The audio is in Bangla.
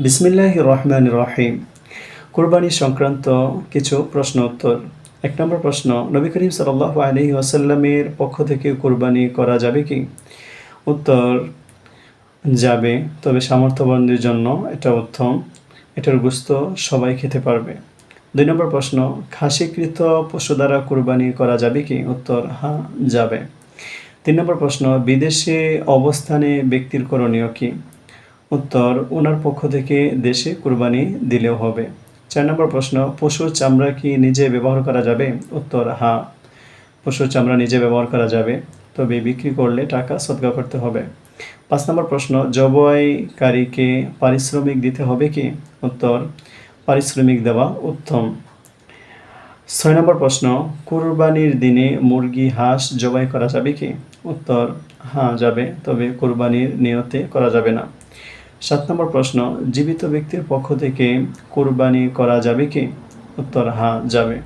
বিসমিল্লাহির রহমানির রহিম। কুরবানি সংক্রান্ত কিছু প্রশ্ন উত্তর। ১ নম্বর প্রশ্ন, নবী করিম সাল্লাল্লাহু আলাইহি ওয়াসাল্লামের পক্ষ থেকে কুরবানি করা যাবে কি? উত্তর, যাবে, তবে সামর্থ্যবানদের জন্য এটা উত্তম। এটার গোশত সবাই খেতে পারবে। ২ নম্বর প্রশ্ন, খাসিকৃত পশু দ্বারা কুরবানি করা যাবে কি? উত্তর, হ্যাঁ, যাবে। ৩ নম্বর প্রশ্ন, বিদেশে অবস্থানে ব্যক্তির করণীয় কি? উত্তর, ওনার পক্ষ থেকে দেশে কুরবানি দিলেও হবে। ৪ নম্বর প্রশ্ন, পশুর চামড়া কি নিজে ব্যবহার করা যাবে? উত্তর, হ্যাঁ, পশুর চামড়া নিজে ব্যবহার করা যাবে, তবে বিক্রি করলে টাকা সদকা করতে হবে। ৫ নম্বর প্রশ্ন, জবাইকারীকে পারিশ্রমিক দিতে হবে কি? উত্তর, পারিশ্রমিক দেওয়া উত্তম। ৬ নম্বর প্রশ্ন, কুরবানির দিনে মুরগি, হাঁস জবাই করা যাবে কি? উত্তর, হ্যাঁ, যাবে, তবে কুরবানির নিয়তে করা যাবে না। ৭ নম্বর প্রশ্ন, জীবিত ব্যক্তির পক্ষ থেকে কুরবানি করা যাবে কি? উত্তর, হ্যাঁ, যাবে।